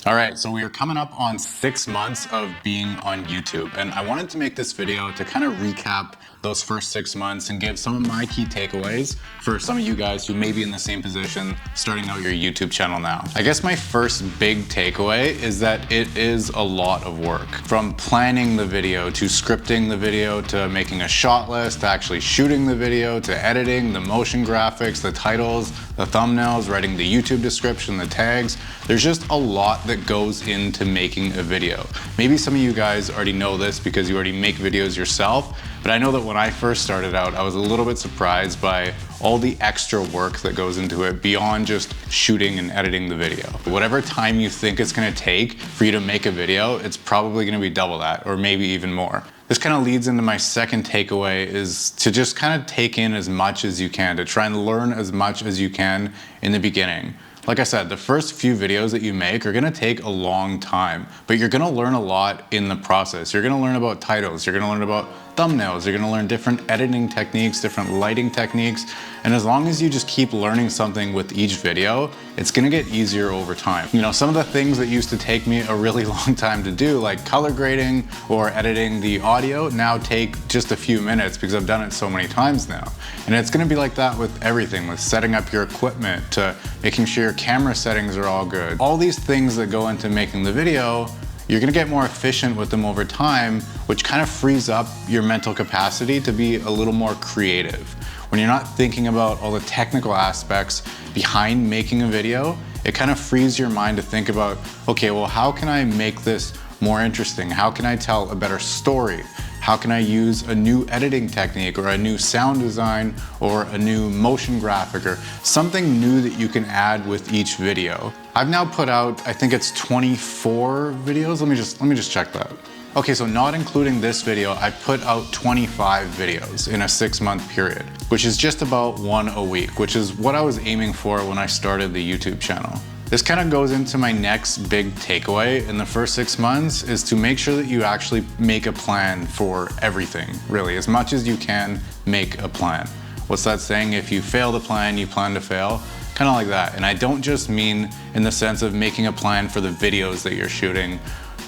All right, so we are coming up on 6 months of being on YouTube, and I wanted to make this video to kind of recap those first 6 months and give some of my key takeaways for some of you guys who may be in the same position starting out your YouTube channel now. I guess my first big takeaway is that it is a lot of work. From planning the video to scripting the video to making a shot list to actually shooting the video to editing, the motion graphics, the titles, the thumbnails, writing the YouTube description, the tags. There's just a lot that goes into making a video. Maybe some of you guys already know this because you already make videos yourself, but I know that when I first started out, I was a little bit surprised by all the extra work that goes into it beyond just shooting and editing the video. Whatever time you think it's gonna take for you to make a video, it's probably gonna be double that or maybe even more. This kind of leads into my second takeaway, is to just kind of take in as much as you can, to try and learn as much as you can in the beginning. Like I said, the first few videos that you make are gonna take a long time, but you're gonna learn a lot in the process. You're gonna learn about titles, you're gonna learn about thumbnails, you're gonna learn different editing techniques, different lighting techniques, and as long as you just keep learning something with each video, it's gonna get easier over time. You know, some of the things that used to take me a really long time to do, like color grading or editing the audio, now take just a few minutes because I've done it so many times now. And it's gonna be like that with everything, with setting up your equipment, to making sure your camera settings are all good. All these things that go into making the video, you're gonna get more efficient with them over time, which kind of frees up your mental capacity to be a little more creative. When you're not thinking about all the technical aspects behind making a video, it kind of frees your mind to think about, okay, well, how can I make this more interesting? How can I tell a better story? How can I use a new editing technique or a new sound design or a new motion graphic or something new that you can add with each video? I've now put out, I think it's 24 videos. Let me just check that. Okay, so not including this video, I put out 25 videos in a 6-month period, which is just about one a week, which is what I was aiming for when I started the YouTube channel. This kind of goes into my next big takeaway in the first 6 months, is to make sure that you actually make a plan for everything, really. As much as you can, make a plan. What's that saying? If you fail to plan, you plan to fail. Kind of like that. And I don't just mean in the sense of making a plan for the videos that you're shooting.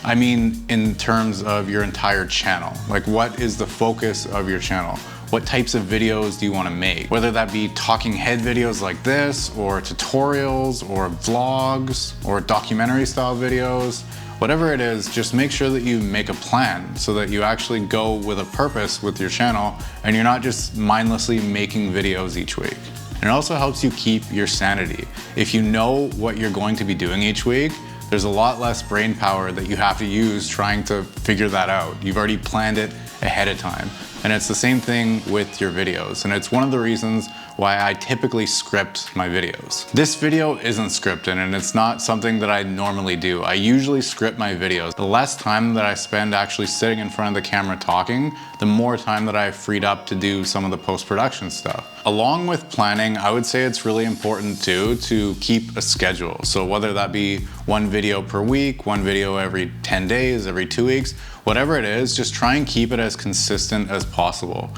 I mean in terms of your entire channel. Like, what is the focus of your channel? What types of videos do you want to make? Whether that be talking head videos like this, or tutorials, or vlogs, or documentary style videos, whatever it is, just make sure that you make a plan so that you actually go with a purpose with your channel and you're not just mindlessly making videos each week. And it also helps you keep your sanity. If you know what you're going to be doing each week, there's a lot less brain power that you have to use trying to figure that out. You've already planned it ahead of time. And it's the same thing with your videos. And it's one of the reasons why I typically script my videos. This video isn't scripted, and it's not something that I normally do. I usually script my videos. The less time that I spend actually sitting in front of the camera talking, the more time that I've freed up to do some of the post-production stuff. Along with planning, I would say it's really important too to keep a schedule. So whether that be one video per week, one video every 10 days, every 2 weeks, whatever it is, just try and keep it as consistent as possible.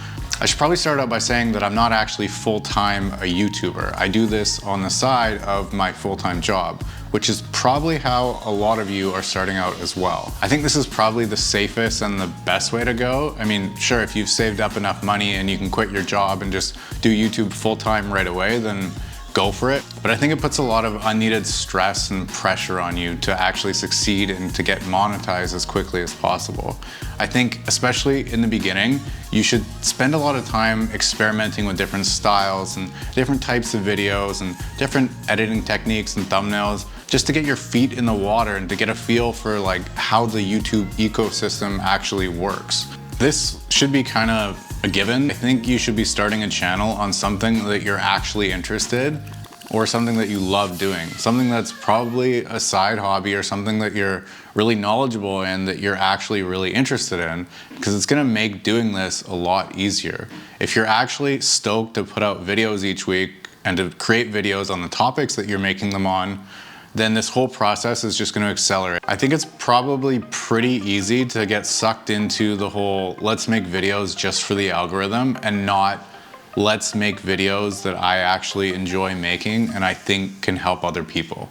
I should probably start out by saying that I'm not actually full-time a YouTuber. I do this on the side of my full-time job, which is probably how a lot of you are starting out as well. I think this is probably the safest and the best way to go. I mean, sure, if you've saved up enough money and you can quit your job and just do YouTube full-time right away, then go for it. But I think it puts a lot of unneeded stress and pressure on you to actually succeed and to get monetized as quickly as possible. I think, especially in the beginning, you should spend a lot of time experimenting with different styles and different types of videos and different editing techniques and thumbnails, just to get your feet in the water and to get a feel for like how the YouTube ecosystem actually works. This should be kind of a given. I think you should be starting a channel on something that you're actually interested, or something that you love doing. Something that's probably a side hobby or something that you're really knowledgeable in, that you're actually really interested in, because it's gonna make doing this a lot easier. If you're actually stoked to put out videos each week and to create videos on the topics that you're making them on, then this whole process is just going to accelerate. I think it's probably pretty easy to get sucked into the whole let's make videos just for the algorithm and not let's make videos that I actually enjoy making and I think can help other people.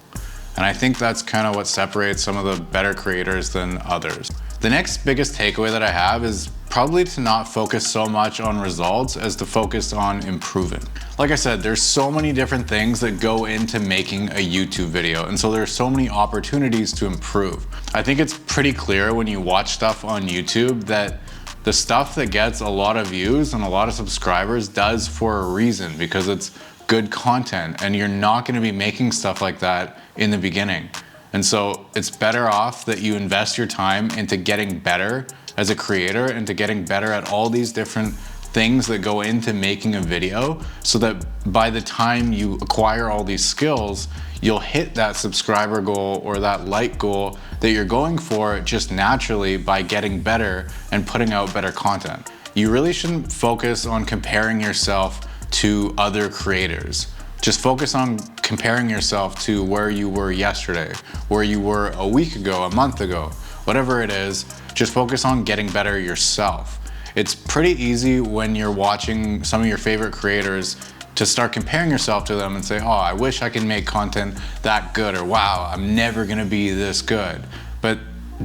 And I think that's kind of what separates some of the better creators than others. The next biggest takeaway that I have is probably to not focus so much on results as to focus on improving. Like I said, there's so many different things that go into making a YouTube video, and so there's so many opportunities to improve. I think it's pretty clear when you watch stuff on YouTube that the stuff that gets a lot of views and a lot of subscribers does for a reason, because it's good content, and you're not going to be making stuff like that in the beginning. And so it's better off that you invest your time into getting better as a creator and to getting better at all these different things that go into making a video, so that by the time you acquire all these skills, you'll hit that subscriber goal or that like goal that you're going for just naturally by getting better and putting out better content. You really shouldn't focus on comparing yourself to other creators. Just focus on comparing yourself to where you were yesterday, where you were a week ago, a month ago, whatever it is. Just focus on getting better yourself. It's pretty easy when you're watching some of your favorite creators to start comparing yourself to them and say, oh, I wish I could make content that good, or wow, I'm never gonna be this good. But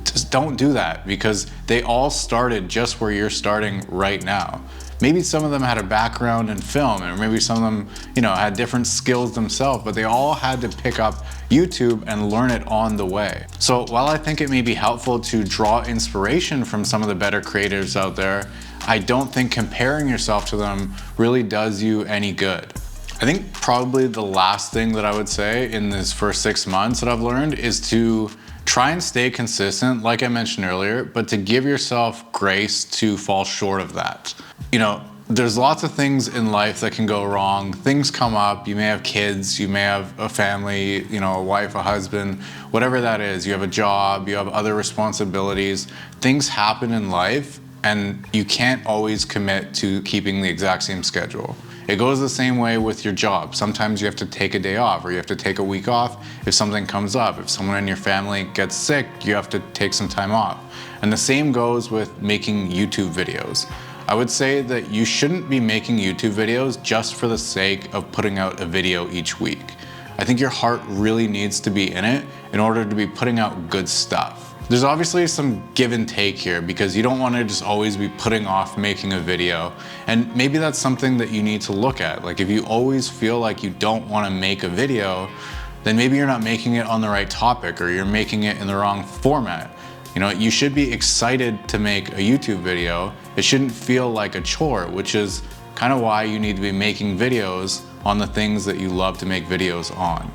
just don't do that, because they all started just where you're starting right now. Maybe some of them had a background in film, or maybe some of them, had different skills themselves, but they all had to pick up YouTube and learn it on the way. So while I think it may be helpful to draw inspiration from some of the better creators out there, I don't think comparing yourself to them really does you any good. I think probably the last thing that I would say in this first 6 months that I've learned is to try and stay consistent, like I mentioned earlier, but to give yourself grace to fall short of that. There's lots of things in life that can go wrong. Things come up. You may have kids, you may have a family, a wife, a husband, whatever that is. You have a job, you have other responsibilities. Things happen in life, and you can't always commit to keeping the exact same schedule. It goes the same way with your job. Sometimes you have to take a day off, or you have to take a week off if something comes up. If someone in your family gets sick, you have to take some time off. And the same goes with making YouTube videos. I would say that you shouldn't be making YouTube videos just for the sake of putting out a video each week. I think your heart really needs to be in it in order to be putting out good stuff. There's obviously some give and take here, because you don't want to just always be putting off making a video. And maybe that's something that you need to look at. Like, if you always feel like you don't want to make a video, then maybe you're not making it on the right topic, or you're making it in the wrong format. You should be excited to make a YouTube video. It shouldn't feel like a chore, which is kind of why you need to be making videos on the things that you love to make videos on.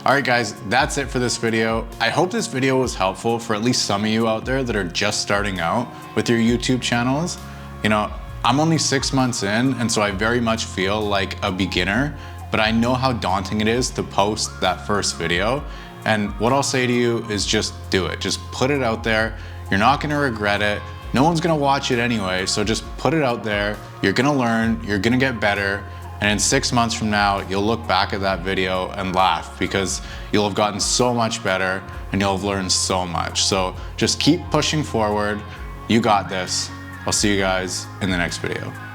All right, guys, that's it for this video. I hope this video was helpful for at least some of you out there that are just starting out with your YouTube channels. I'm only 6 months in, and so I very much feel like a beginner, but I know how daunting it is to post that first video. And what I'll say to you is just do it. Just put it out there. You're not gonna regret it. No one's gonna watch it anyway, so just put it out there. You're gonna learn, you're gonna get better, and in 6 months from now, you'll look back at that video and laugh, because you'll have gotten so much better and you'll have learned so much. So just keep pushing forward. You got this. I'll see you guys in the next video.